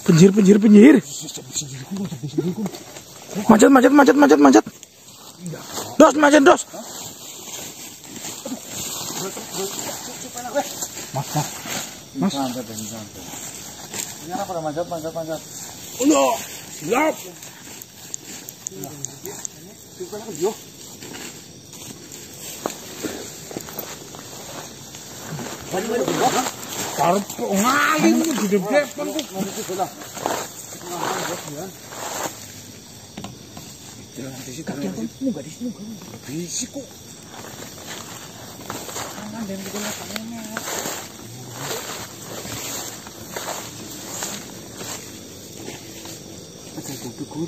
Penyihir. Manjat. Dos. Mas. Ini apa manjat. Udah, siap. Karep ngaling di depan kok. Jangan di situ. Enggak di sini. Berisik kok. Jangan dan kita matangnya. Ada kudu.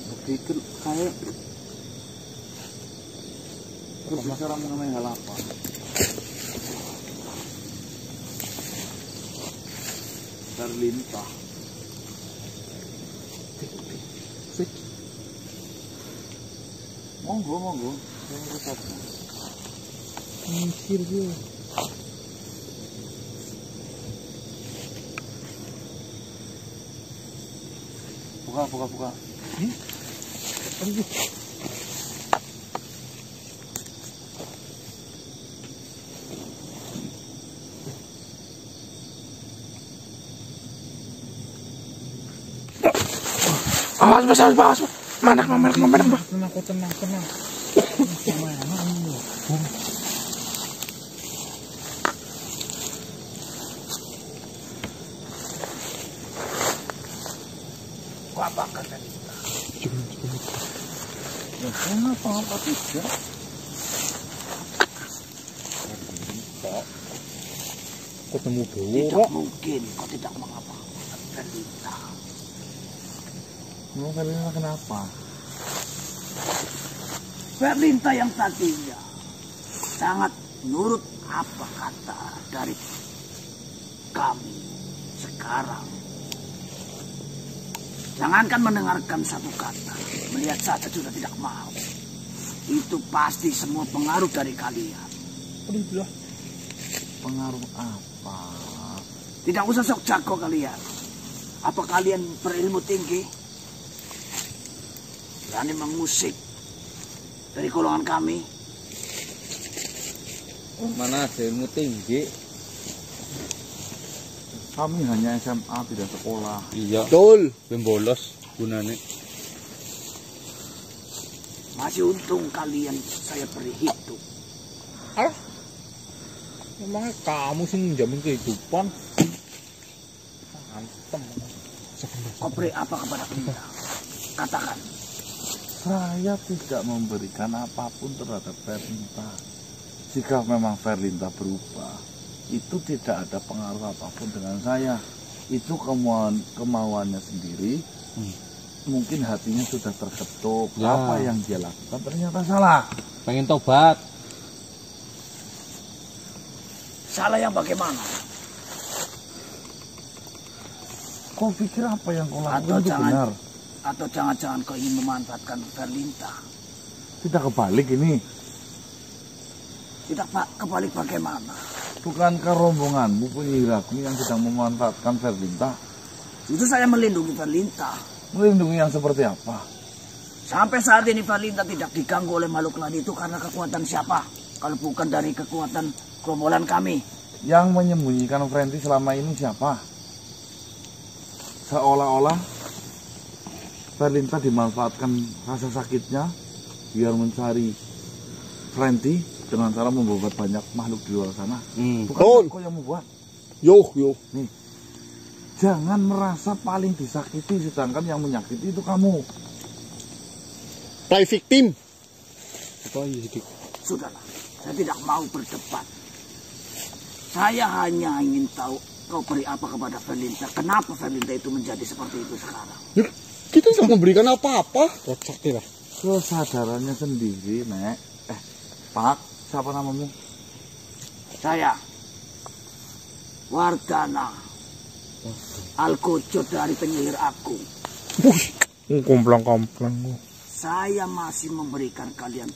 Begitu kayak berbicara mengenai hal apa? Terlintah. Monggo. Mikir gue. Buka. Awas. Mana? Tenang. Apa kata dia? Kenapa tidak? Ketemu dulu. Tidak mungkin kau tidak mengapa-ngapakan Verlinta. Verlinta kenapa? Verlinta yang tadinya sangat nurut apa kata dari kami sekarang. Jangankan mendengarkan satu kata, melihat saja sudah tidak mau. Itu pasti semua pengaruh dari kalian. Aduh, pengaruh apa? Tidak usah sok jago kalian. Apa kalian berilmu tinggi? Berani mengusik dari golongan kami? Mana ada ilmu tinggi? Kami hanya SMA, tidak sekolah. Iya. Betul. Bolos gunanya. Masih untung kalian saya beri hidup. Memangnya kamu sih menjamin kehidupan? Antem. Kau beri apa kepada kita? Katakan. Saya tidak memberikan apapun terhadap Verlinta. Jika memang Verlinta berubah, itu tidak ada pengaruh apapun dengan saya. Itu kemauannya sendiri. Mungkin hatinya sudah terketuk. Ya. Apa yang dia lakukan ternyata salah. Pengen tobat. Salah yang bagaimana? Kau pikir apa yang kau lakukan itu benar? Atau jangan-jangan kau ingin memanfaatkan Verlinta? Tidak kebalik ini. Tidak kebalik bagaimana? Bukankah rombonganmu penyihir Agni yang sedang memanfaatkan Verlinta? Itu saya melindungi Verlinta. Melindungi yang seperti apa? Sampai saat ini Verlinta tidak diganggu oleh makhluk lain itu karena kekuatan siapa? Kalau bukan dari kekuatan gerombolan kami. Yang menyembunyikan Verlinta selama ini siapa? Seolah-olah Verlinta dimanfaatkan rasa sakitnya biar mencari Verlinta dengan cara membuat banyak makhluk di luar sana. Bukan kau yang membuat. Yo. Nih, jangan merasa paling disakiti sedangkan yang menyakiti itu kamu. Play victim. Sudahlah, saya tidak mau berdebat. Saya hanya ingin tahu kau beri apa kepada Verlinta. Kenapa Verlinta itu menjadi seperti itu sekarang? Ya, kita tidak memberikan apa-apa. Kocak lah. Kesadarannya sendiri, Nek. Pak, siapa namamu? Saya Wardana Alkojo dari penyihir aku. Komplang-komplang. Saya masih memberikan kalian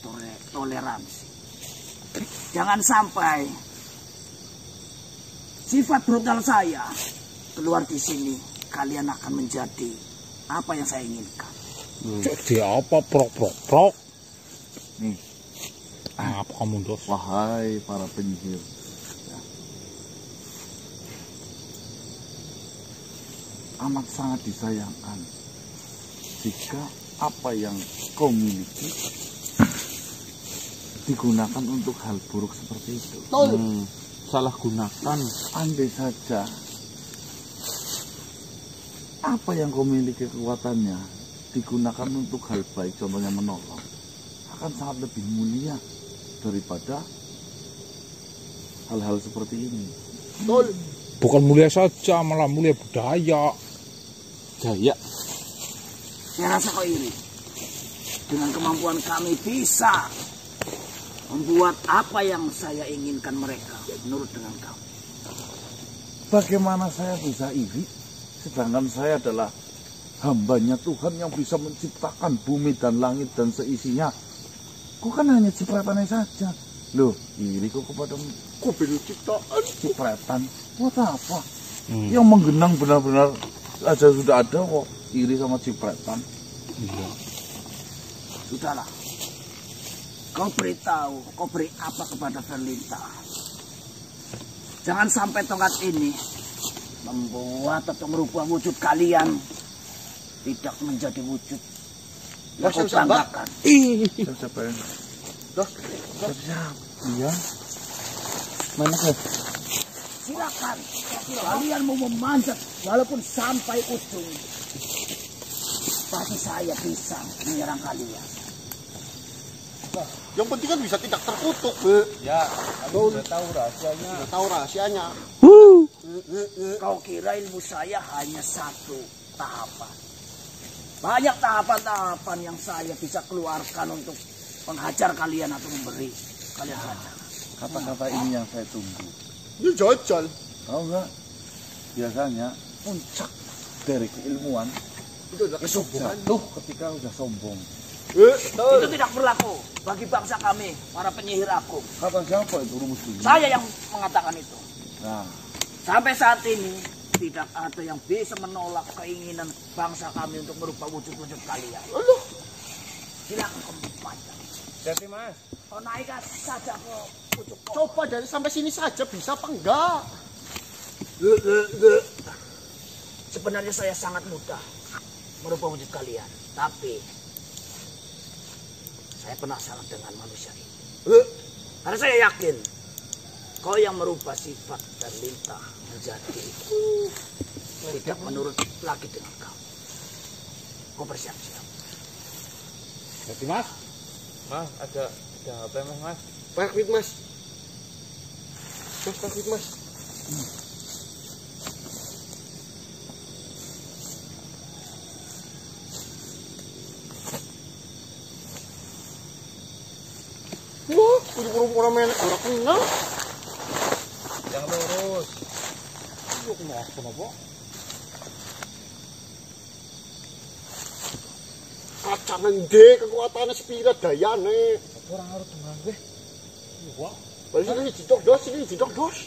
toleransi. Jangan sampai sifat brutal saya keluar di sini. Kalian akan menjadi apa yang saya inginkan. Jadi apa prok. Nih, Apa kamu dos? wahai para penyihir. Ya. Amat sangat disayangkan jika apa yang kau miliki digunakan untuk hal buruk seperti itu. Salah gunakan. Andai saja apa yang kau miliki kekuatannya digunakan untuk hal baik, contohnya menolong, akan sangat lebih mulia daripada hal-hal seperti ini. Bukan mulia saja, malah mulia budaya. Jaya, Saya rasa kau iri. Dengan kemampuan kami bisa membuat apa yang saya inginkan mereka menurut dengan kamu. bagaimana saya bisa iri sedangkan saya adalah hambanya Tuhan yang bisa menciptakan bumi dan langit dan seisinya. Kok kan hanya cipratannya saja. Loh, iri kok kepada Kuping ciptaan. cipratan? Buat apa? Yang menggenang benar-benar aja sudah ada kok. Iri sama cipratan. Iya. Sudahlah. Kau beritahu, kau beri apa kepada Verlinta. Jangan sampai tongkat ini membuat atau merubah wujud kalian tidak menjadi wujud yang kau banggakan. Siapa yang? Siap. Iya. Mana ke? Silakan, kalian mau memanjat walaupun sampai ujung, pasti saya bisa menyerang kalian. Yang penting kan bisa tidak terkutuk. Ya, aku sudah tahu rahasianya. Sudah tahu rahasianya. Kau kira ilmu saya hanya satu tahapan. Banyak tahapan-tahapan yang saya bisa keluarkan untuk menghajar kalian atau memberi kalian hajar. Kata-kata ini yang saya tunggu. Ini jajal. Tahu nggak? Biasanya puncak dari keilmuan Itu adalah kesombongan. jatuh ketika udah sombong. Itu tidak berlaku bagi bangsa kami, para penyihir agung. Kata siapa itu rumus ini? Saya yang mengatakan itu. Nah, Sampai saat ini tidak ada yang bisa menolak keinginan bangsa kami untuk merubah wujud-wujud kalian. Silakan kamu panjang. Jadi mas. Kau naikkan saja ke ujung pohon. Coba dari sampai sini saja bisa apa enggak? Sebenarnya saya sangat mudah merubah wujud kalian, tapi saya penasaran dengan manusia ini. Karena saya yakin kau yang merubah sifat Verlinta menjadi tidak menurut lagi dengan kau. Kau bersiap-siap. Jadi mas. Mas ada apa mas? Prakrit mas. Prakrit mas. Wah, kurang menek orang kenal. Yang lurus. Yuk kenapa? Kacangan deh kekuatannya spirit dayane. Orang harus dengan gue. Wah. Balik sini didok dos.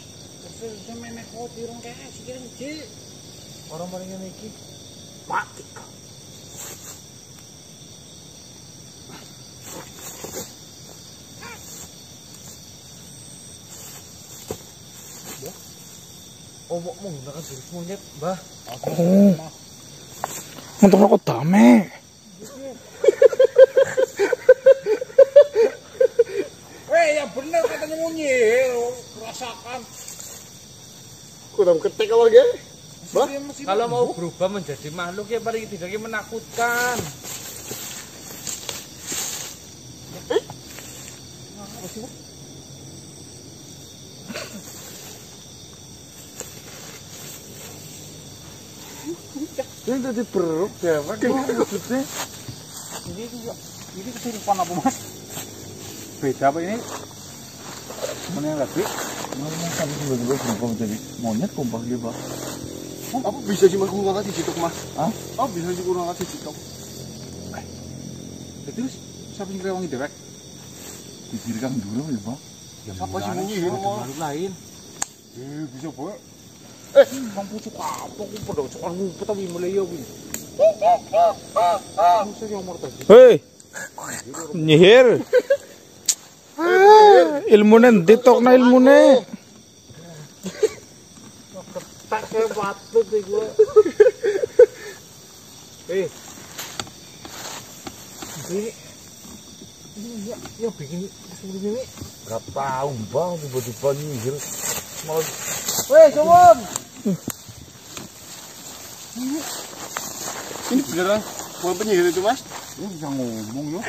Terus menek kau tirung kayak sih. Orang paling iki. Mati kau. Oh mau menggunakan jurus monyet, Mbah. Untuk rokok dame. Ya bener katanya monyet, rasakan. Kurang ketek apa ge? Bah? Kalau mau berubah menjadi makhluk ya paling tidak menakutkan. yang tadi beruk dewek maksudnya. Ini kesurupan apa mas? Beda apa ini? Mana yang lagi? Mana sampai tiba-tiba berubah menjadi monyet kompak dia pak. Apa bisa sih mas kurang di situ mas? Hah? Apa bisa sih kurang di situ? Itu siapa yang rewangi dewek? Didirikan dulu ya pak. Apa sih nyihir makhluk lain. bisa boy. Bang pucuk apa ku padha cokan ngumpet tapi mulai ya kuwi. Mesti yang umur tadi. Hei. Nyihir. Ilmune ditokna ilmune. Tak kayak patut iku. Ini ya bikin seperti ini. Gak tahu bang, tiba-tiba nyihir. Malah Weh, Jomon. Ini beneran bukan penyihir itu mas? ini bisa ngomong ya.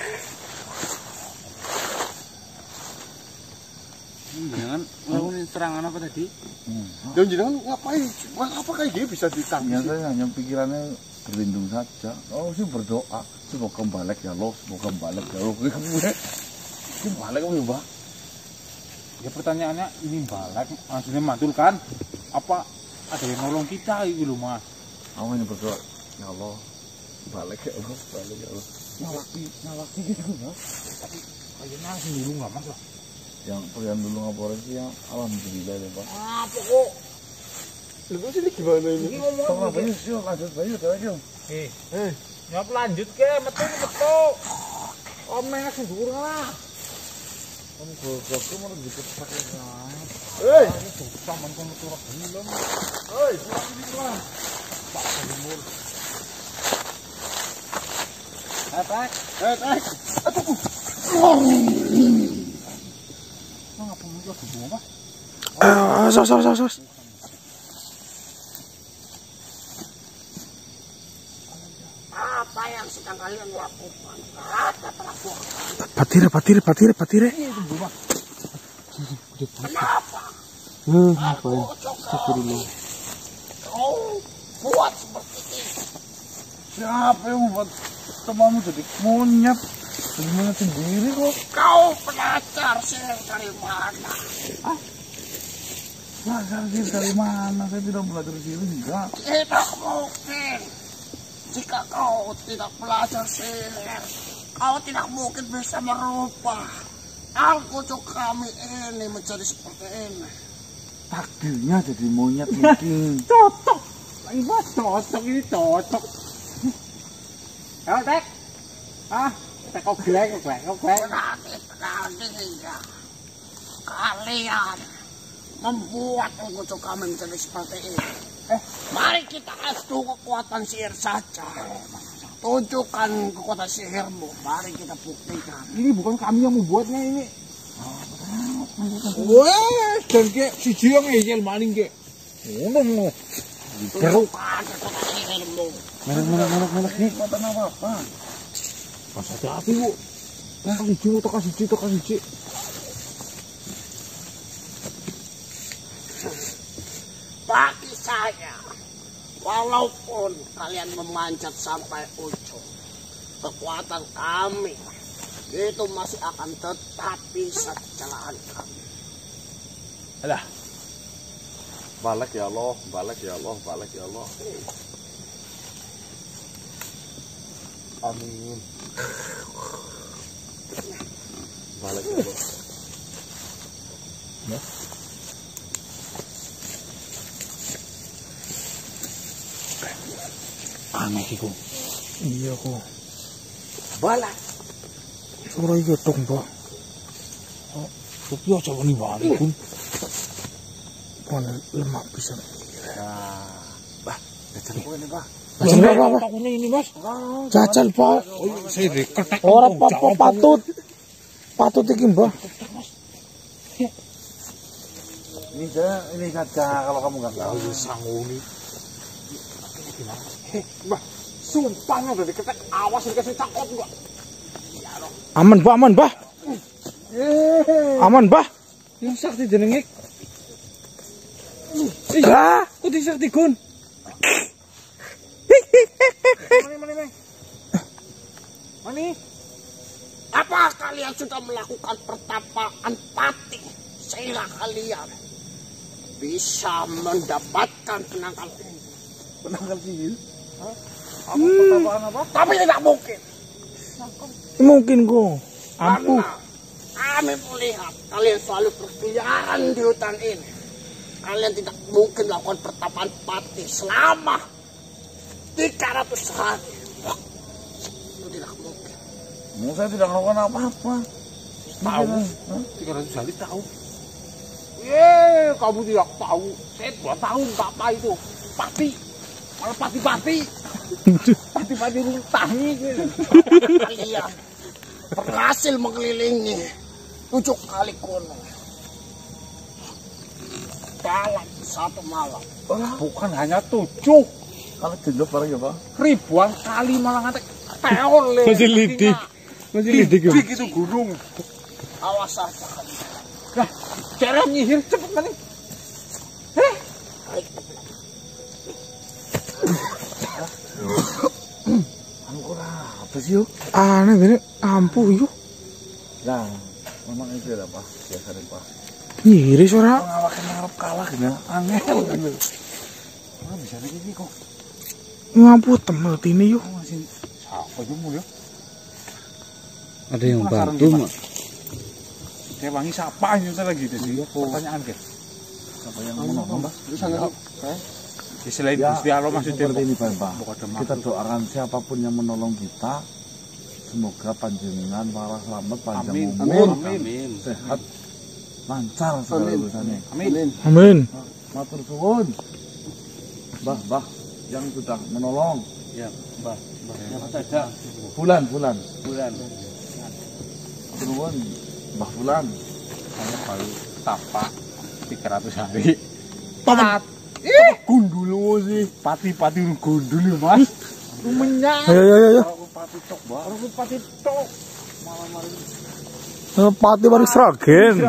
Jangan ngelakuin serangan apa tadi? Dan jangan ngapain? Apa kayak dia bisa ditangkis? Ya saya hanya pikirannya berlindung saja. Oh sih berdoa. Semoga balik ya Allah, semoga balik ya Allah. Ini balik apa ya bang? Ya pertanyaannya ini balik maksudnya mantul kan? Apa ada yang nolong kita gitu loh mas? Aku hanya berdoa, ya Allah, balik ya Allah, balik ya Allah. Nyalaki gitu mas. Tapi kayaknya langsung dulu nggak mas lah. Yang pilihan dulu ngapain sih yang alhamdulillah ya pak. Apa kok? Lu sih ini gimana ini? Ini ngomong Tolong bayu sih, lanjut bayu, terus yuk. nyop lanjut ke metu. Om enak sing dhuwur lah. Kamu goblok malah dikepak ya. Susah men kono turun belum. Pulang ini pulang. Pak Timur. Tek. Ngapa muncul di bawah? Sos. Apa yang sedang kalian lakukan? Kata pelaku. Patire. Kenapa? Ngapain? Astagfirullah. Kau buat seperti ini. Siapa yang membuat temanmu jadi monyet? Jadi monyet sendiri kok. Kau pelajar sihir dari mana? Belajar sihir dari mana? Saya tidak belajar sihir enggak. Tidak mungkin. Jika kau tidak belajar sihir, kau tidak mungkin bisa merubah al-kucuk kami ini menjadi seperti ini. Takdirnya jadi monyet mungkin. Cocok. Lagi mas cocok ini cocok. Ayo Tek. Tek kau glek. Berarti ya. Kalian membuat al-kucuk kami menjadi seperti ini. Mari kita adu kekuatan sihir saja. Tunjukkan kekuatan sihirmu. Mari kita buktikan. Ini bukan kami yang membuatnya ini. Wah, dan ke siji yang ngeyel maning ke. Ngono. Tunjukkan kekuatan sihirmu. Melek nih. Kata apa? Pas hati-hati bu. Tekan siji. Bagi saya, walaupun kalian memanjat sampai ujung, kekuatan kami itu masih akan tetap bisa jalan kami. Alah. Balik ya Allah. Amin. Balik ya Allah. Aneh iku. Iya kok. Balik. Suara iki dong, Pak. Tapi aja wani wani pun. Mana lemak bisa. Jajan kok ini pak. Jajal Pak. Takutnya ini mas. Jajal Pak. Saya reketek. Ora apa-apa patut. Patut iki, Mbah. Ini saja kalau kamu nggak tahu. Sangoni. Mbah, sumpahnya udah diketek. Awas dikasih cakot gua. Aman, Mbah. Aman, Mbah. Yang sakti jenenge. Lah, Kok disakti gun? Mani. Apa kalian sudah melakukan pertapaan pati sehingga kalian bisa mendapatkan penangkal ini? Penangkal sihir. Apa pertapaan apa? Tapi tidak mungkin. mungkin kok. Ampuh. Karena kami melihat kalian selalu berkeliaran di hutan ini. Kalian tidak mungkin melakukan pertapaan pati selama 300 hari. Itu tidak mungkin. Saya tidak melakukan apa-apa. Tahu. 300 hari tahu. Kamu tidak tahu. Saya 2 tahun apa itu. Pati. Malah pati-pati. Pati-pati runtangi gitu. Kalian berhasil mengelilingi 7 kali gunung dalam 1 malam. Bukan hanya 7. Kalau jenjok bareng ya Pak. Ribuan kali malah ngantek teol. Masih lidik. Masih lidik ya. Lidik itu gunung. Awas saja kalian. Nah, cara nyihir cepet mana? Apa sih yuk? Aneh bener. Ampuh yuk. Nah, memang itu ya Pak. Biasanya Pak. Nyiri suara. Pengawakan ngarep kalah gini. Angel gitu. Mana bisa lagi kok. Ngampuh temet ini yuk. Masih siapa jumu ya? Ada yang bantu mak. Kayak wangi siapa ini lagi jadi pertanyaan ke. Siapa yang menolong Pak? Itu sangat Selain Ya, Gusti Allah maksudnya seperti ini Pak. Pokoknya Kita doakan siapapun yang menolong kita, semoga panjenengan para selamat, panjang umur, sehat, lancar segala urusannya. Amin. Amin. Matur suwun. Mbah yang sudah menolong. Ya, Mbah. Siapa saja? Bulan. Bulan. Suwun, Mbah Bulan. Saya baru tapak 300 hari. Gundul sih. Pati-pati gundul ya, Mas. Rumenyang. Ayo. Pati tok, Mbak. Pati tok. Pati baru seragen.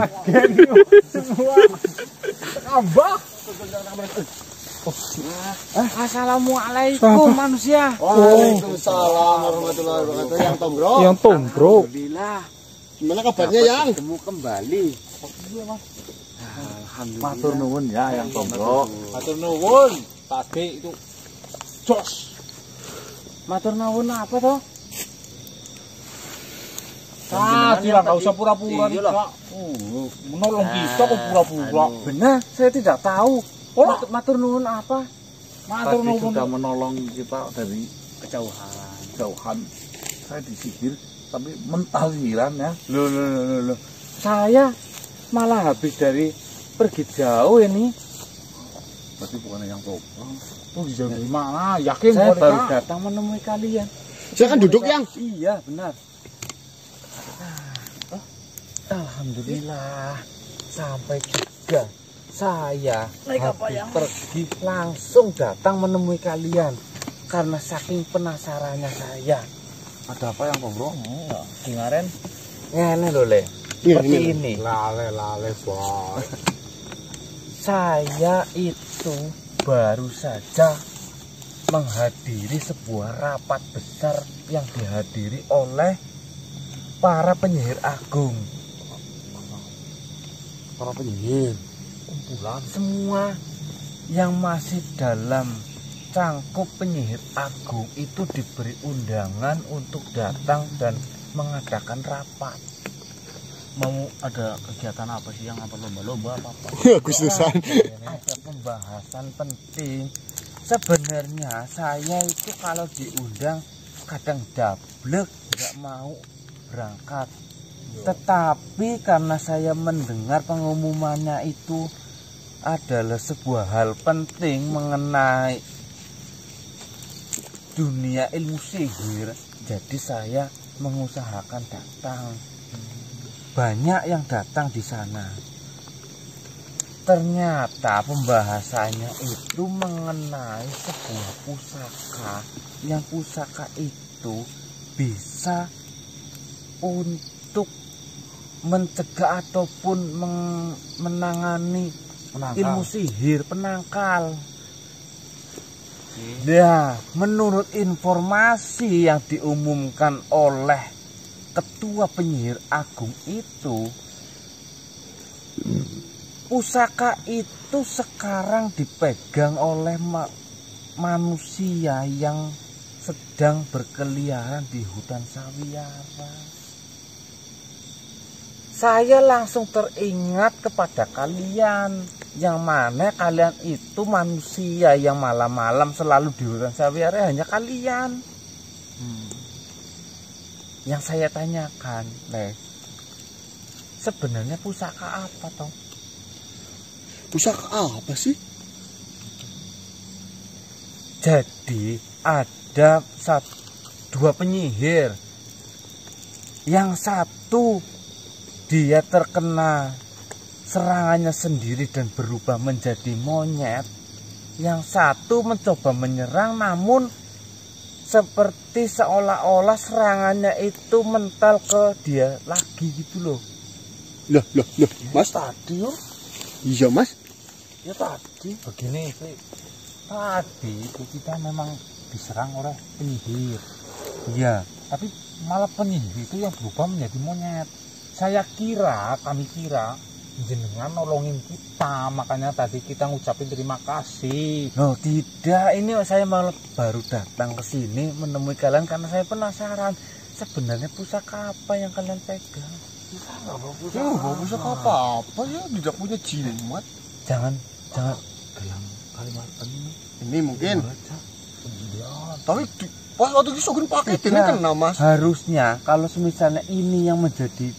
Semua. Tambah. Assalamualaikum manusia. Waalaikumsalam warahmatullahi wabarakatuh. Yang Tombrok. Yang tombrok. Alhamdulillah. Gimana kabarnya Yang? Ketemu kembali. Matur nuwun ya yang tombrok. Matur nuwun. Tadi itu jos. Matur nuwun apa toh? Tadi lah nggak usah pura-pura nih Kak. Menolong kita kok pura-pura. Benar, saya tidak tahu. Oh, matur nuwun apa? Matur Tadi nuwun sudah menolong kita dari kejauhan. saya disihir, tapi mental sihiran ya. Loh. Saya malah habis dari pergi jauh ini. Berarti bukan yang tombrok. Oh, jauh dari mana? Yakin Saya Kak? baru datang menemui kalian. Silakan duduk Yang. Iya, benar. Alhamdulillah sampai juga saya habis pergi langsung datang menemui kalian karena saking penasarannya saya. Ada apa yang tombrok? Kemarin ngene lho Le. Seperti ini. Lale boy. Saya itu baru saja menghadiri sebuah rapat besar yang dihadiri oleh para penyihir agung. Para penyihir. Kumpulan semua yang masih dalam cangkup penyihir agung itu diberi undangan untuk datang dan mengadakan rapat. Mau ada kegiatan apa sih yang apa lomba-lomba apa? Agustusan. Ada pembahasan penting. Sebenarnya saya itu kalau diundang kadang dablek nggak mau berangkat. Tetapi karena saya mendengar pengumumannya itu adalah sebuah hal penting mengenai dunia ilmu sihir, jadi saya mengusahakan datang. Banyak yang datang di sana. Ternyata pembahasannya itu mengenai sebuah pusaka, yang pusaka itu bisa untuk mencegah ataupun menangani ilmu sihir, penangkal. Nah, menurut informasi yang diumumkan oleh Ketua Penyihir Agung itu, pusaka itu sekarang dipegang oleh manusia yang sedang berkeliaran di hutan Sawiara. saya langsung teringat kepada kalian, yang mana kalian itu manusia yang malam-malam selalu di hutan Sawiari hanya kalian. Yang saya tanyakan, sebenarnya pusaka apa toh? Pusaka apa sih? Jadi ada dua penyihir. Yang satu dia terkena serangannya sendiri dan berubah menjadi monyet. Yang satu mencoba menyerang, namun seperti seolah-olah serangannya itu mental ke dia lagi gitu loh. Loh, Mas. Tadi yo. Iya, Mas. Ya tadi. Begini sih. Tadi itu kita memang diserang oleh penyihir. Iya, tapi malah penyihir itu yang berubah menjadi monyet. Kami kira jenengan nolongin kita, makanya tadi kita ngucapin terima kasih. Loh tidak, ini saya malah baru datang ke sini menemui kalian karena saya penasaran sebenarnya pusaka apa yang kalian pegang. Pusaka apa ya? Tidak punya jimat. Jangan dalam kalimat Ini mungkin. Tapi pas waktu itu Sugeng pakai ini kena, Mas. Harusnya kalau misalnya ini yang menjadi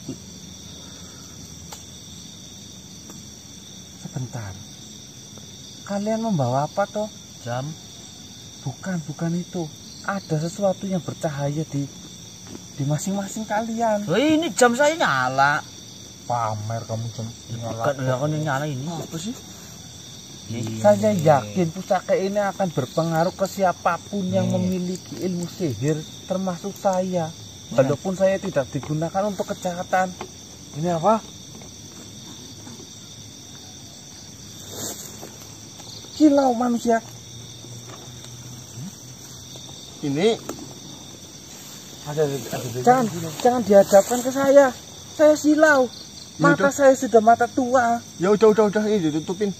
sebentar. Kalian membawa apa toh? Jam. Bukan itu. Ada sesuatu yang bercahaya di masing-masing kalian. Oh, ini jam saya nyala. Pamer kamu jam Bukan yang nyala ini. Apa sih? Saya yakin pusaka ini akan berpengaruh ke siapapun yang memiliki ilmu sihir, termasuk saya. Walaupun saya tidak digunakan untuk kejahatan. Ini apa? Kilau manusia. Ini Jangan dihadapkan ke saya. Saya silau. Mata saya sudah mata tua. ya udah ini ditutupin.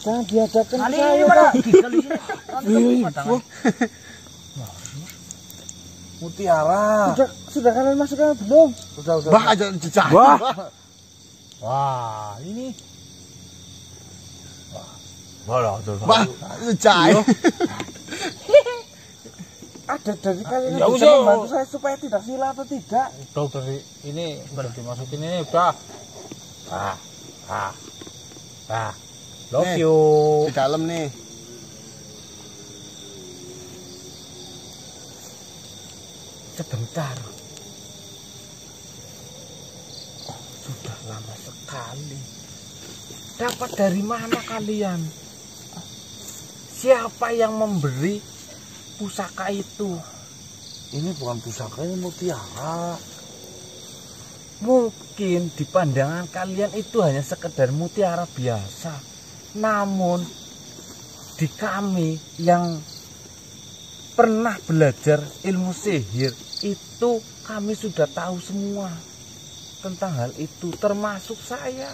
Jangan dihadapkan ke Kali saya. ini mana? Kali ini. Mutiara. Sudah kalian masukkan belum? Sudah. Bah aja jejak. Wah, ini. Bah, jejak. Ada dari kalian Ya, yang bisa udah. membantu saya supaya tidak silau atau tidak? Udah dari ini udah dimasukin ini udah. Love Nih, you. Di dalam nih. Sebentar. Sudah lama sekali. Dapat dari mana kalian? Siapa yang memberi pusaka itu? Ini bukan pusaka, ini mutiara. Mungkin di pandangan kalian itu hanya sekedar mutiara biasa. Namun di kami yang pernah belajar ilmu sihir itu kami sudah tahu semua tentang hal itu, termasuk saya.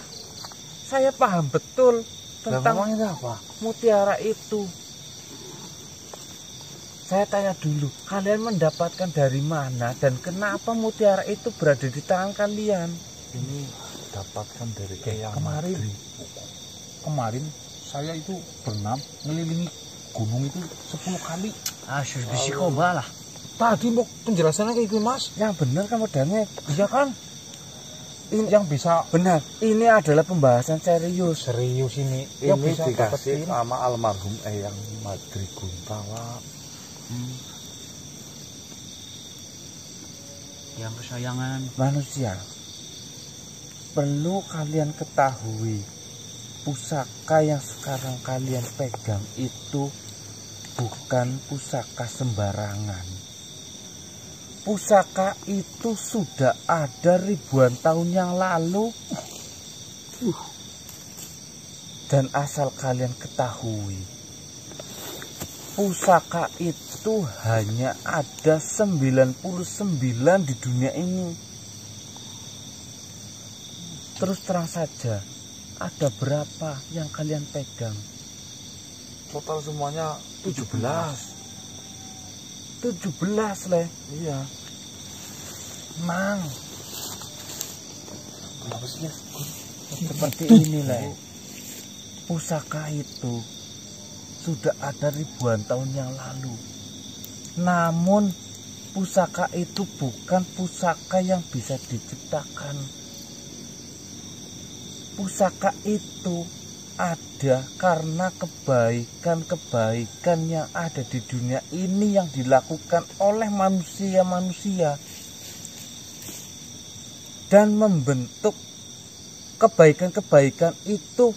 Saya paham betul tentang ini apa? mutiara itu. Saya tanya dulu, kalian mendapatkan dari mana dan kenapa mutiara itu berada di tangan kalian? Ini dapatkan dari Eyang Kemarin Madri. kemarin saya itu berenam ngelilingi gunung itu 10 kali. Sudah bisikoba lah. Tadi mau penjelasannya kayak gitu Mas. Yang benar kamu Daniel. Iya kan? Ini yang bisa Benar, ini adalah pembahasan serius. serius ini. Ini Yang bisa dikasih dapetin. sama almarhum Eyang Madri Guntala. Yang kesayangan. Manusia, perlu kalian ketahui, pusaka yang sekarang kalian pegang itu bukan pusaka sembarangan. Pusaka itu sudah ada ribuan tahun yang lalu. Dan asal kalian ketahui, pusaka itu hanya ada 99 di dunia ini. Terus terang saja, ada berapa yang kalian pegang? Total semuanya 17. 17 Le. Iya. Mang. Kenapa sih ya? Seperti ini Le. Pusaka itu sudah ada ribuan tahun yang lalu. Namun pusaka itu bukan pusaka yang bisa diciptakan. Pusaka itu ada karena kebaikan-kebaikan yang ada di dunia ini yang dilakukan oleh manusia-manusia dan membentuk kebaikan-kebaikan itu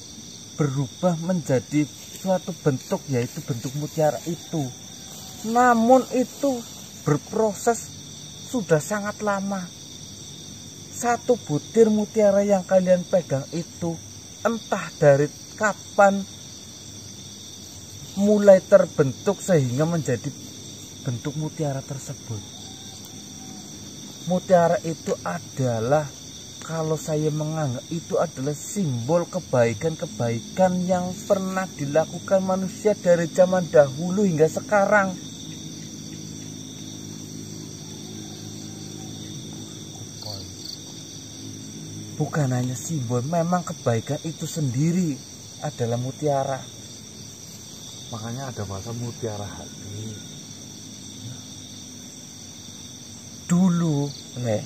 berubah menjadi suatu bentuk, yaitu bentuk mutiara itu. Namun itu berproses sudah sangat lama. Satu butir mutiara yang kalian pegang itu entah dari kapan mulai terbentuk sehingga menjadi bentuk mutiara tersebut. Mutiara itu adalah, kalau saya menganggap itu adalah simbol kebaikan-kebaikan yang pernah dilakukan manusia dari zaman dahulu hingga sekarang. Bukan hanya simbol, memang kebaikan itu sendiri adalah mutiara. Makanya ada bahasa mutiara hati. Dulu, Le,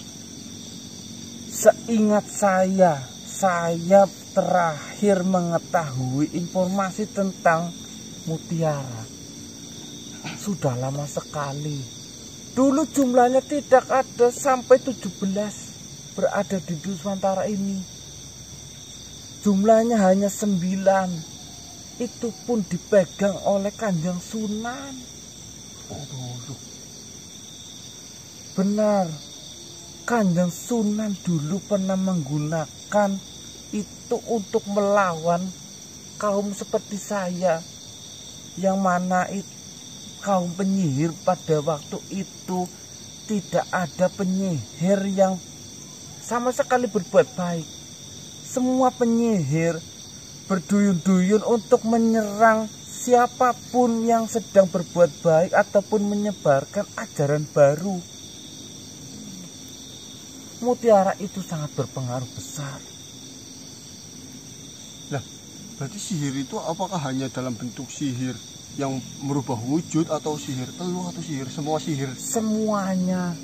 seingat saya terakhir mengetahui informasi tentang mutiara sudah lama sekali. Dulu jumlahnya tidak ada sampai 17 berada di Nusantara ini. Jumlahnya hanya 9. Itu pun dipegang oleh Kanjeng Sunan. Benar, Kanjeng Sunan dulu pernah menggunakan itu untuk melawan kaum seperti saya, yang mana kaum penyihir pada waktu itu tidak ada penyihir yang sama sekali berbuat baik. Semua penyihir berduyun-duyun untuk menyerang siapapun yang sedang berbuat baik ataupun menyebarkan ajaran baru. Mutiara itu sangat berpengaruh besar. Lah, berarti sihir itu apakah hanya dalam bentuk sihir yang merubah wujud, atau sihir teluh, atau sihir semua sihir? Semuanya.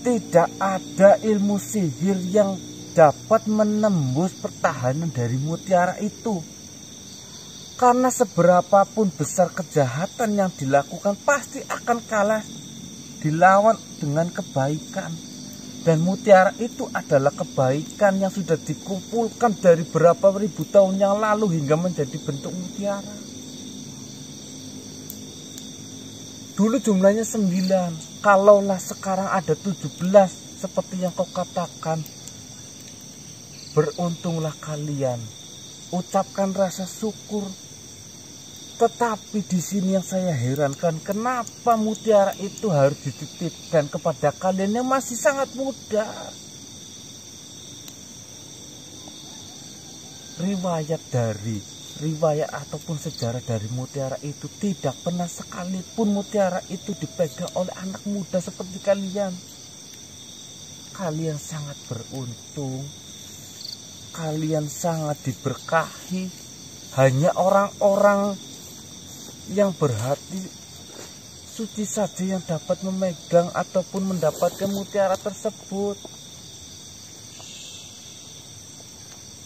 Tidak ada ilmu sihir yang dapat menembus pertahanan dari mutiara itu. Karena seberapapun besar kejahatan yang dilakukan pasti akan kalah dilawan dengan kebaikan. Dan mutiara itu adalah kebaikan yang sudah dikumpulkan dari berapa ribu tahun yang lalu hingga menjadi bentuk mutiara. Dulu jumlahnya 9. Kalaulah sekarang ada 17 seperti yang kau katakan, beruntunglah kalian. Ucapkan rasa syukur. Tetapi di sini yang saya herankan, kenapa mutiara itu harus dititipkan kepada kalian yang masih sangat muda? Riwayat ataupun sejarah dari mutiara itu tidak pernah sekalipun mutiara itu dipegang oleh anak muda seperti kalian. Kalian sangat beruntung. Kalian sangat diberkahi. Hanya orang-orang yang berhati suci saja yang dapat memegang ataupun mendapatkan mutiara tersebut.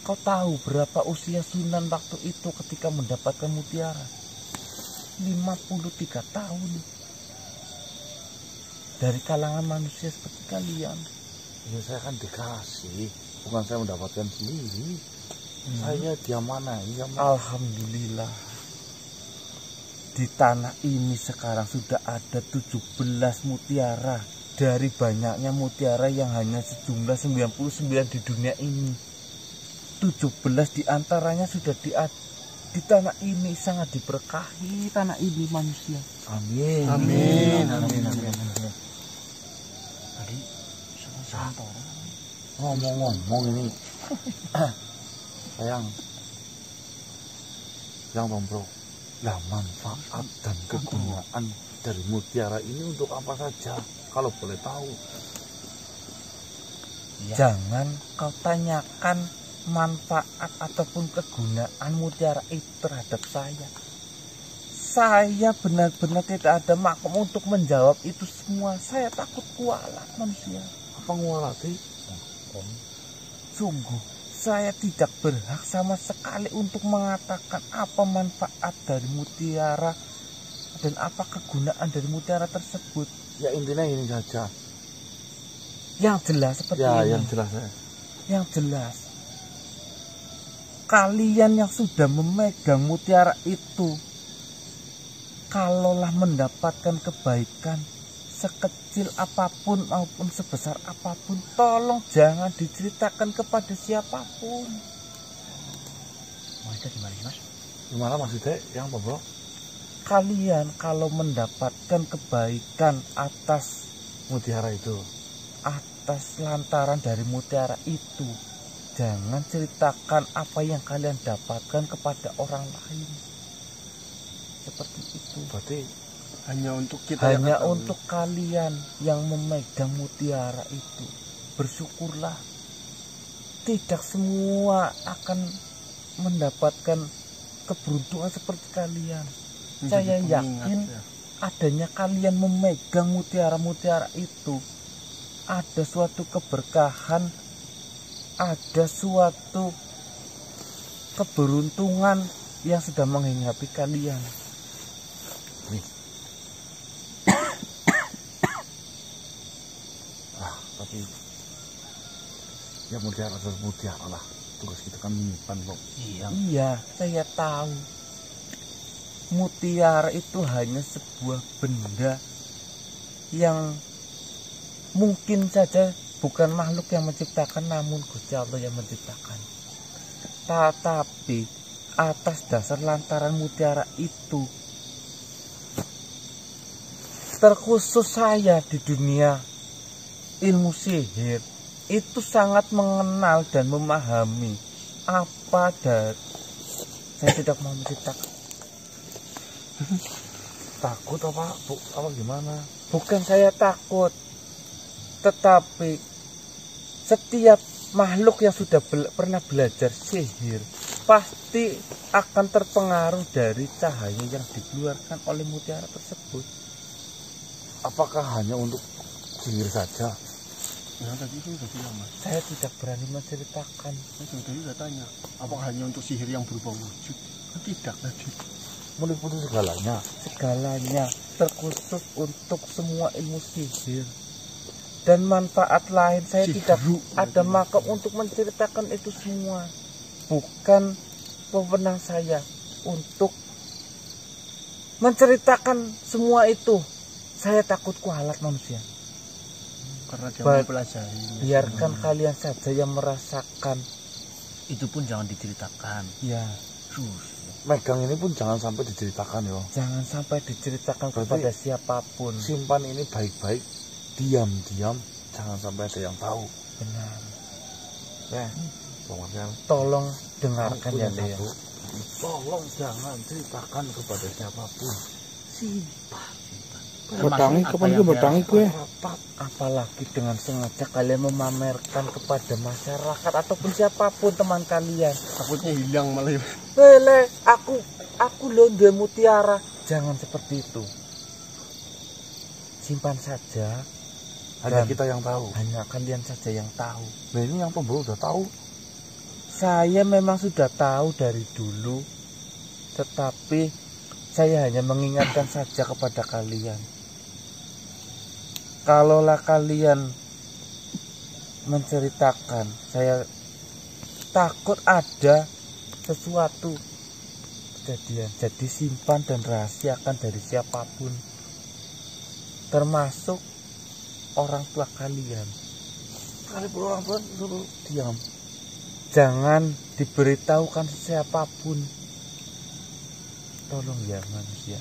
Kau tahu berapa usia Sunan waktu itu ketika mendapatkan mutiara? 53 tahun. Dari kalangan manusia seperti kalian. Ya saya kan dikasih, bukan saya mendapatkan sendiri. Saya diamanai. Alhamdulillah. Di tanah ini sekarang sudah ada 17 mutiara dari banyaknya mutiara yang hanya sejumlah 99 di dunia ini. 17 diantaranya sudah di tanah ini, sangat diberkahi tanah ini manusia. Amin. Amin. Tadi ngomong-ngomong ini, sayang Bang Bro, lah manfaat dan kegunaan dari mutiara ini untuk apa saja, kalau boleh tahu? Jangan kau tanyakan manfaat ataupun kegunaan mutiara itu terhadap saya. Saya benar-benar tidak ada maklum untuk menjawab itu semua. Saya takut kualat manusia. Apa ngualati? Sungguh, saya tidak berhak sama sekali untuk mengatakan apa manfaat dari mutiara dan apa kegunaan dari mutiara tersebut. Ya intinya ini saja. Yang jelas seperti Ya, ini. yang jelas ya. Yang jelas, kalian yang sudah memegang mutiara itu, kalaulah mendapatkan kebaikan sekecil apapun maupun sebesar apapun, tolong jangan diceritakan kepada siapapun. Maksudnya gimana sih, Mas? Gimana maksudnya? Yang apa, Bro? Kalian kalau mendapatkan kebaikan atas Mutiara itu. lantaran dari mutiara itu, jangan ceritakan apa yang kalian dapatkan kepada orang lain. Seperti itu. Berarti Hanya untuk kita Hanya yang untuk kalian yang memegang mutiara itu, bersyukurlah. Tidak semua akan mendapatkan keberuntungan seperti kalian. menjadi Saya pengingat, yakin ya. adanya kalian memegang mutiara-mutiara itu, ada suatu keberkahan, ada suatu keberuntungan yang sedang menghinggapi kalian. tapi ya mutiara adalah mutiara lah. Tugas kita kan menyimpan kok. Iya, saya tahu. Mutiara itu hanya sebuah benda yang mungkin saja bukan makhluk yang menciptakan, namun Gusti Allah yang menciptakan. Tetapi atas dasar lantaran mutiara itu, terkhusus saya di dunia ilmu sihir itu sangat mengenal dan memahami apa dari saya tidak mau menciptakan. Takut apa? Apa gimana? Bukan saya takut, tetapi setiap makhluk yang sudah pernah belajar sihir pasti akan terpengaruh dari cahaya yang dikeluarkan oleh mutiara tersebut. Apakah hanya untuk sihir saja? Ya tadi itu udah bilang, Mas. Saya tidak berani menceritakan. Saya tadi udah tanya, apakah hanya untuk sihir yang berupa wujud? Kan tidak tadi. Meliputi segalanya. Segalanya, terkhusus untuk semua ilmu sihir. Dan manfaat lain saya Sihru. tidak ada makom untuk menceritakan itu semua. Bukan wewenang saya untuk menceritakan semua itu. Saya takut kualat manusia. Karena dia mau pelajari. Biarkan kalian saja yang merasakan. Itu pun jangan diceritakan. Ya, Megang ini pun jangan sampai diceritakan ya. jangan sampai diceritakan Berarti kepada siapapun. Simpan ini baik-baik, diam-diam, jangan sampai ada yang tahu. Benar. Ya, Bang Marcel. Tolong dengarkan Kamu ya, punya Lea. satu. Tolong jangan ceritakan kepada siapapun. Bedangi kapan gue bedangi gue. Apalagi dengan sengaja kalian memamerkan kepada masyarakat ataupun siapapun teman kalian. Takutnya hilang malah. Lele, aku loh dia mutiara. Jangan seperti itu. Simpan saja. Hanya Dan kita yang tahu. hanya kalian saja yang tahu. Nah ini yang pembawa udah tahu. Saya memang sudah tahu dari dulu, tetapi saya hanya mengingatkan saja kepada kalian. Kalaulah kalian menceritakan, saya takut ada sesuatu kejadian. Jadi simpan dan rahasiakan dari siapapun, termasuk orang tua kalian. Sekalipun orang tua dulu Diam. Jangan diberitahukan siapapun. Tolong ya manusia.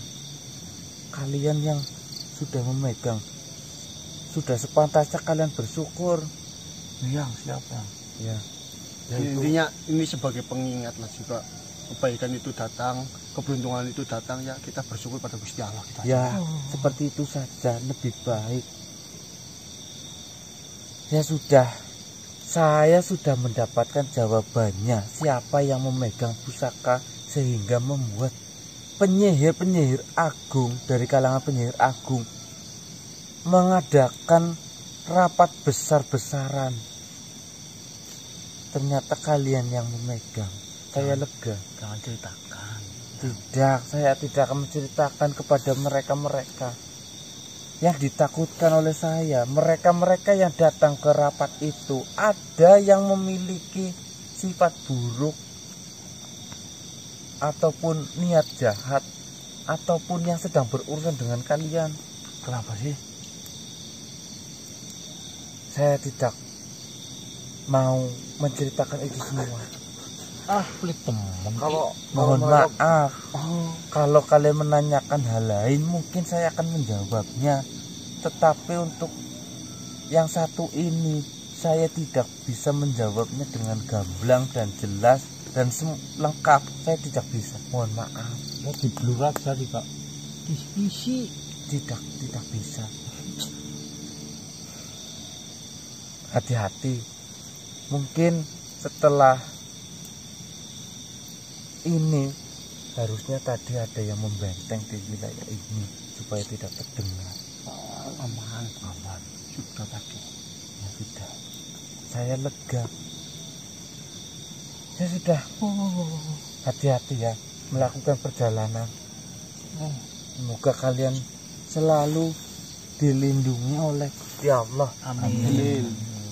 Kalian yang sudah memegang, sudah sepantasnya kalian bersyukur. yang siapa? Ya, Intinya ini sebagai pengingat lah juga kebaikan itu datang, keberuntungan itu datang, ya kita bersyukur pada Gusti Allah. Ya, seperti itu saja lebih baik. Ya sudah, saya sudah mendapatkan jawabannya siapa yang memegang pusaka sehingga membuat penyihir-penyihir agung dari kalangan penyihir agung mengadakan rapat besar-besaran. Ternyata kalian yang memegang. Saya lega. Jangan ceritakan. Tidak, saya tidak akan menceritakan kepada mereka-mereka yang ditakutkan oleh saya. Mereka-mereka yang datang ke rapat itu ada yang memiliki sifat buruk ataupun niat jahat ataupun yang sedang berurusan dengan kalian. Kenapa sih? Saya tidak mau menceritakan itu semua. Pelit temen. Mohon maaf. Kalau kalian menanyakan hal lain mungkin saya akan menjawabnya. Tetapi untuk yang satu ini saya tidak bisa menjawabnya dengan gamblang dan jelas dan lengkap. Saya tidak bisa. Mohon maaf. Ya di blur aja nih Kak. Kisi-kisi. Tidak bisa. Hati-hati. Mungkin setelah ini harusnya tadi ada yang membenteng di wilayah ini supaya tidak terdengar. Aman. Sudah tadi. Ya sudah. Saya lega. Ya sudah. Hati-hati ya melakukan perjalanan. Semoga kalian selalu dilindungi oleh Gusti Allah. Amin.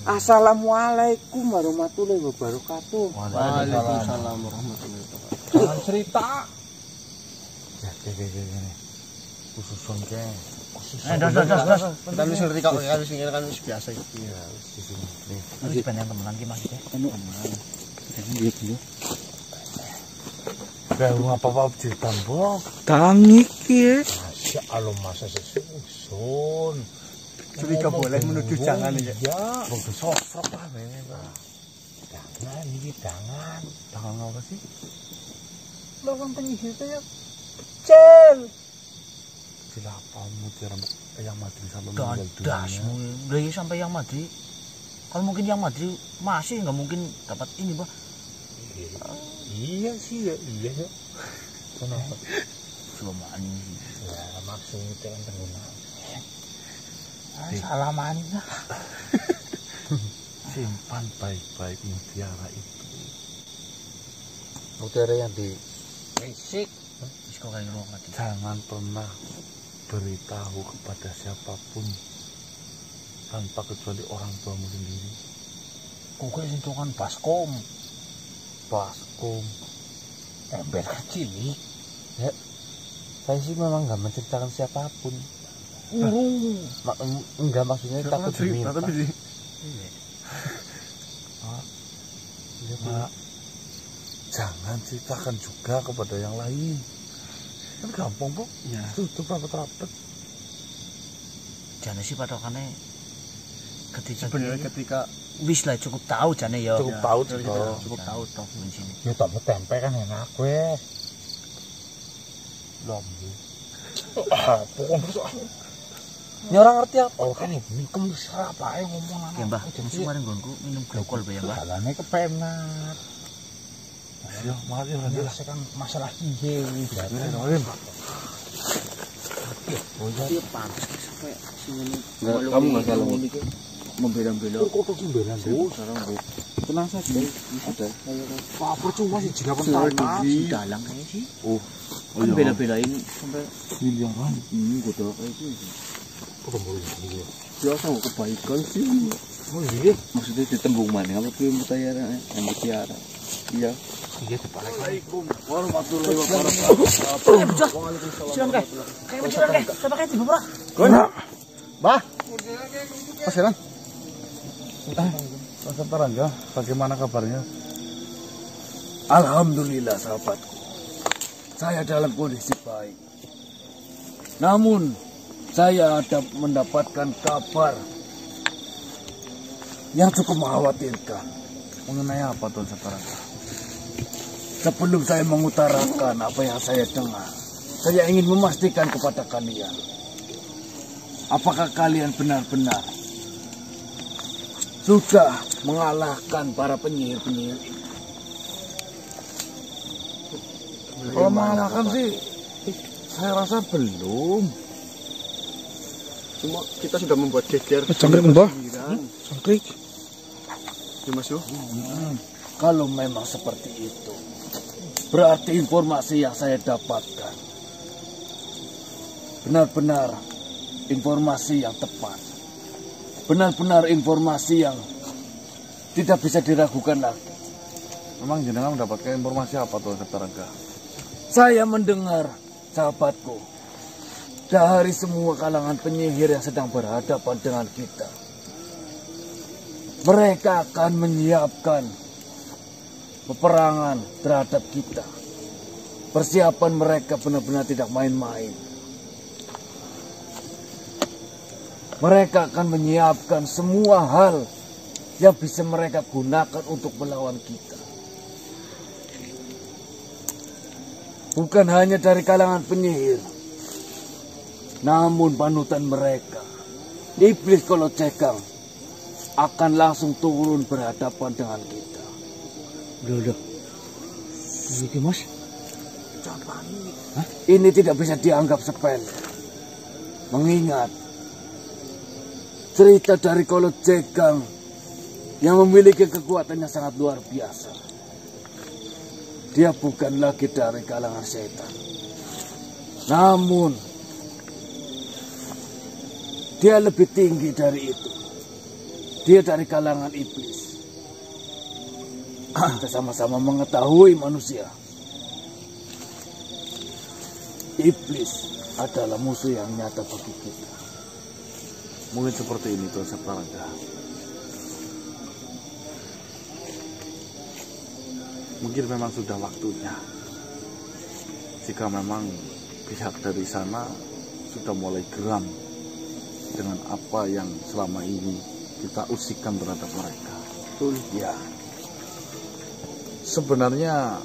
Assalamualaikum warahmatullahi wabarakatuh. Waalaikumsalam warahmatullahi wabarakatuh. Jangan cerita. Ya, gini. Khususon ke. Das. Kita wis ngerti kok harus ngene kan wis biasa iki. Iya, di sini. Nih, Harus pengen temenan ki maksudnya. baru apa-apa cerita, Mbok. Tangi ki. Masya Allah, masa sesusun. Curiga boleh menuduh jangan ya. Ya, Mbok sosok lah memang. jangan ini jangan. Jangan apa sih? Lawan penyihir itu ya. Cel. Silapamu tiara yang Madri sampai Dan meninggal dasmu, dunia. udah ya sampai yang Madri. Kalau mungkin yang Madri masih nggak mungkin dapat ini, Bah. Iya sih ya, iya ya. Kenapa? Cobaan ini. Ya maksudnya kan penggunaan. Salaman lah. Simpan baik-baik mutiara itu. Mutiara yang di Risik. Wis kok kayak ruang mati. Jangan pernah beritahu kepada siapapun tanpa kecuali orang tuamu sendiri. kok kayak sentuhan baskom. Baskom. Ember kecil nih. Ya, saya sih memang nggak menceritakan siapapun. Enggak maksudnya takut diminta. Ya, Pak. Jangan ceritakan juga kepada yang lain. Kan gampang, Bu. Ya. Tutup rapet-rapet. Jane sih patokannya ketika Sebenarnya ketika wis lah cukup tahu jane ya. Cukup tahu juga. Cukup tahu toh di sini. Ya tak tempe kan enak wes. Lombu. Pokoknya terus Ini orang ngerti apa? oh kan ini kemus apa ya ngomong anak. Ya, Mbah, musuh kemarin gonku minum glukol Mbah ya, Mbah. Jalannya kepenat. Ya, makasih Mas. Menyelesaikan masalah hihe. Tapi pantas sampai sini. kamu nggak salah membela-bela. Kok kesimbelan tuh? Tenang saja. Sudah. Apa percuma sih jika Sudah pertama. di Dalang kayak sih. Oh, Kan bela-belain sampai miliaran. Gue tahu kayak gitu. Biasa kok kebaikan sih. Oh iya. Maksudnya ditembung mana? Apa tuh mutiara? Yang mutiara. Iya. Iya dibalik. Assalamualaikum warahmatullahi wabarakatuh. silakan kayak. Kayak silakan kayak. Coba kayak Ibu, Bro. Bah. Mas Heran. Mas Tarangga, bagaimana kabarnya? Alhamdulillah sahabatku, saya dalam kondisi baik. Namun saya ada mendapatkan kabar yang cukup mengkhawatirkan. Mengenai apa Tuan Tarangga? sebelum saya mengutarakan apa yang saya dengar, saya ingin memastikan kepada kalian, apakah kalian benar-benar sudah mengalahkan para penyihir-penyihir itu? Kalau mengalahkan sih, saya rasa belum. Cuma kita sudah membuat geger. Cangkrik mbah. Cangkrik. Ya Mas Yo. Kalau memang seperti itu, berarti informasi yang saya dapatkan benar-benar informasi yang tepat. Benar-benar informasi yang tidak bisa diragukan lagi. Memang jenengan mendapatkan informasi apa tuh, Setarga? Saya mendengar, sahabatku, dari semua kalangan penyihir yang sedang berhadapan dengan kita, mereka akan menyiapkan peperangan terhadap kita. Persiapan mereka benar-benar tidak main-main. Mereka akan menyiapkan semua hal yang bisa mereka gunakan untuk melawan kita. Bukan hanya dari kalangan penyihir, namun panutan mereka, iblis Kolocekang, akan langsung turun berhadapan dengan kita. Udah. Ini Mas. Ini tidak bisa dianggap sepele. Mengingat cerita dari Kolocekang yang memiliki kekuatan yang sangat luar biasa. Dia bukan lagi dari kalangan setan. Namun dia lebih tinggi dari itu. Dia dari kalangan iblis. Kita sama-sama mengetahui manusia. Iblis adalah musuh yang nyata bagi kita. Mungkin seperti ini tuh, Setarga. Mungkin memang sudah waktunya. Jika memang pihak dari sana sudah mulai geram dengan apa yang selama ini kita usikan terhadap mereka. Betul. Ya. Sebenarnya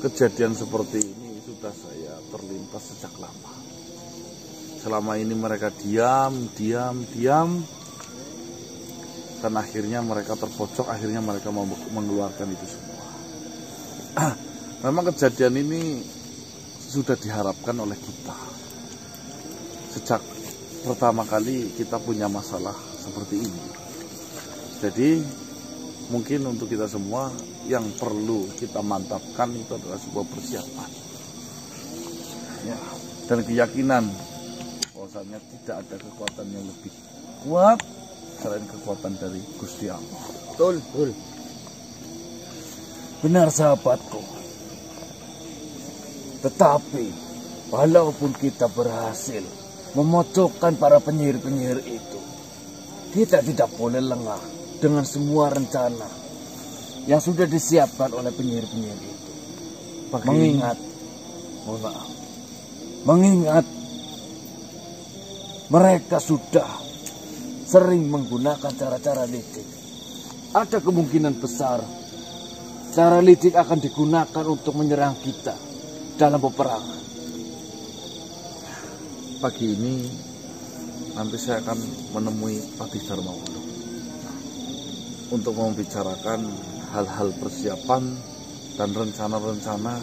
kejadian seperti ini sudah saya terlintas sejak lama. Selama ini mereka diam, dan akhirnya mereka terpojok, akhirnya mereka mengeluarkan itu semua. Memang kejadian ini sudah diharapkan oleh kita. Sejak pertama kali kita punya masalah seperti ini. Jadi mungkin untuk kita semua yang perlu kita mantapkan itu adalah sebuah persiapan. Ya, dan keyakinan bahwasanya tidak ada kekuatan yang lebih kuat selain kekuatan dari Gusti Allah. Betul. Benar sahabatku. Tetapi walaupun kita berhasil memocokkan para penyihir-penyihir itu, kita tidak boleh lengah dengan semua rencana yang sudah disiapkan oleh penyihir-penyihir itu. Mengingat mereka sudah sering menggunakan cara-cara licik. Ada kemungkinan besar cara licik akan digunakan untuk menyerang kita dalam peperangan. Pagi ini nanti saya akan menemui Patih Darmawulo untuk membicarakan hal-hal persiapan dan rencana-rencana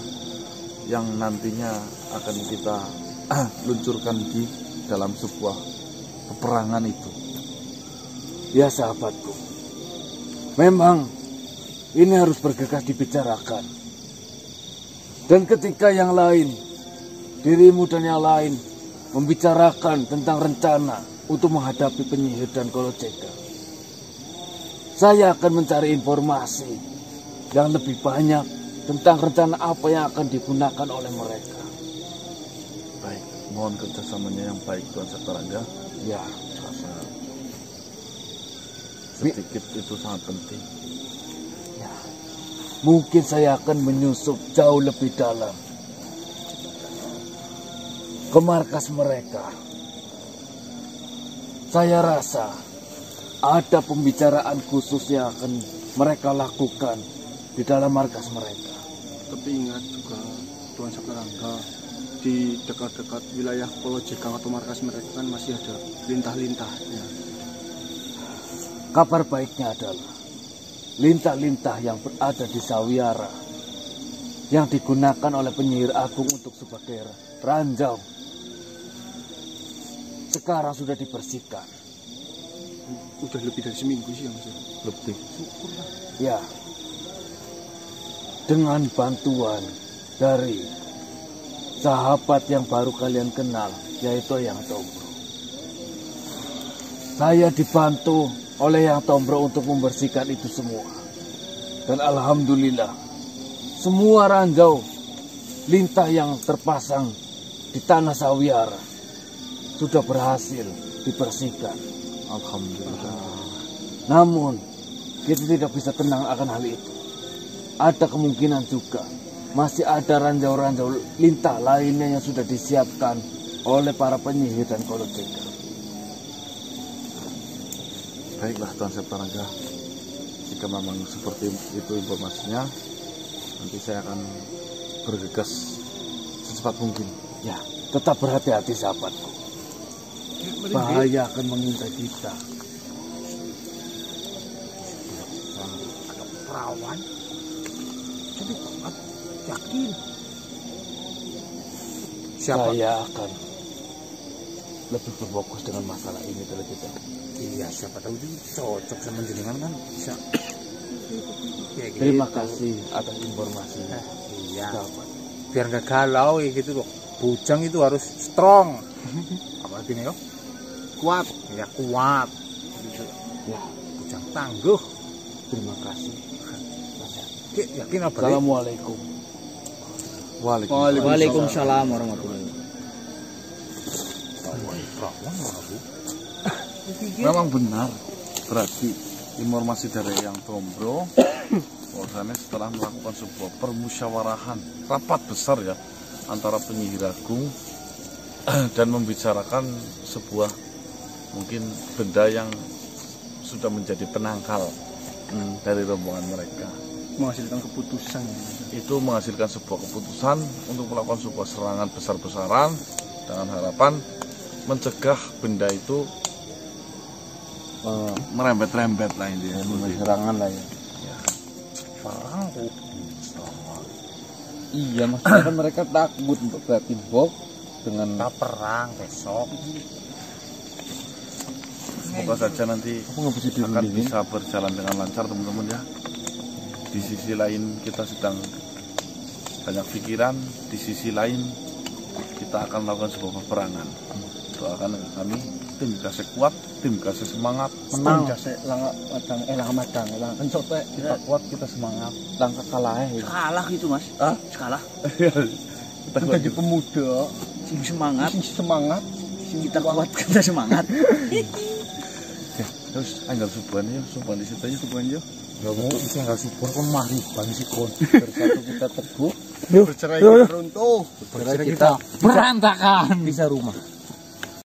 yang nantinya akan kita luncurkan di dalam sebuah peperangan itu. Ya sahabatku, memang ini harus bergegas dibicarakan. Dan ketika yang lain, dirimu dan yang lain membicarakan tentang rencana untuk menghadapi penyihir dan Kolocekang, saya akan mencari informasi yang lebih banyak tentang rencana apa yang akan digunakan oleh mereka. Baik, mohon kerjasamanya yang baik Tuan Setarga. Ya, Karena sedikit itu sangat penting. ya. Mungkin saya akan menyusup jauh lebih dalam ke markas mereka. Saya rasa ada pembicaraan khusus yang akan mereka lakukan di dalam markas mereka. Tapi ingat juga Tuan Sakarangga, di dekat-dekat wilayah Pulau Jekang atau markas mereka kan masih ada lintah-lintahnya. Kabar baiknya adalah lintah-lintah yang berada di Sawiara yang digunakan oleh penyihir agung untuk sebagai ranjau sekarang sudah dibersihkan. Udah lebih dari seminggu sih Mas. Lebih. Ya. Dengan bantuan dari sahabat yang baru kalian kenal, yaitu Yang Tombro. Saya dibantu oleh Yang Tombro untuk membersihkan itu semua. Dan alhamdulillah, semua ranjau lintah yang terpasang di tanah Sawiara sudah berhasil dibersihkan. Alhamdulillah. Namun, kita tidak bisa tenang akan hal itu. Ada kemungkinan juga masih ada ranjau-ranjau lintah lainnya yang sudah disiapkan oleh para penyihir dan koloteka. Baiklah Tuan Sakarangga, jika memang seperti itu informasinya, nanti saya akan bergegas secepat mungkin. Ya, tetap berhati-hati sahabatku. Bahaya akan mengintai kita. Ada perawan. Jadi yakin. Siapa? Saya akan lebih berfokus dengan masalah ini terlebih dahulu. Iya, siapa tahu itu cocok sama jenengan kan bisa. Ya, gitu. Terima kasih atas informasinya. Iya. Sahabat. Biar nggak galau ya gitu loh. Bujang itu harus strong. Apalagi nih yo? Kuat. Ya kuat. Ya, Bujang tangguh. terima kasih. Yakin apa? Assalamualaikum. Waalaikumsalam warahmatullahi Perawan. Memang benar, berarti informasi dari Yang Tombro bahwasanya setelah melakukan sebuah permusyawarahan rapat besar ya antara penyihir agung dan membicarakan sebuah mungkin benda yang sudah menjadi penangkal dari rombongan mereka. Menghasilkan keputusan. Itu menghasilkan sebuah keputusan untuk melakukan sebuah serangan besar-besaran dengan harapan mencegah benda itu merembet-rembet lah intinya. Serangan lah ya. Perang. Iya, maksudnya kan mereka takut untuk ke Timbok dengan Kita perang besok. Semoga saja nanti akan bisa berjalan dengan lancar teman-teman ya. Di sisi lain kita sedang banyak pikiran, di sisi lain kita akan melakukan sebuah peperangan. Doakan kami, tim kasih kuat, tim kasih semangat, Menang. Madang, kencot kita kuat, kita semangat. langkah kalah ya. Kalah gitu Mas. Kalah. Kita kuat Jadi gitu. pemuda, Sing semangat. sing semangat, Kita kuat, kita semangat. Oke, terus anggal subuhan ya, subuhan di situ aja subuhan ya. Ya mau isi nggak support kan mari bang si kon. Bersatu kita teguh, bercerai kita runtuh. Kita berantakan. bisa rumah.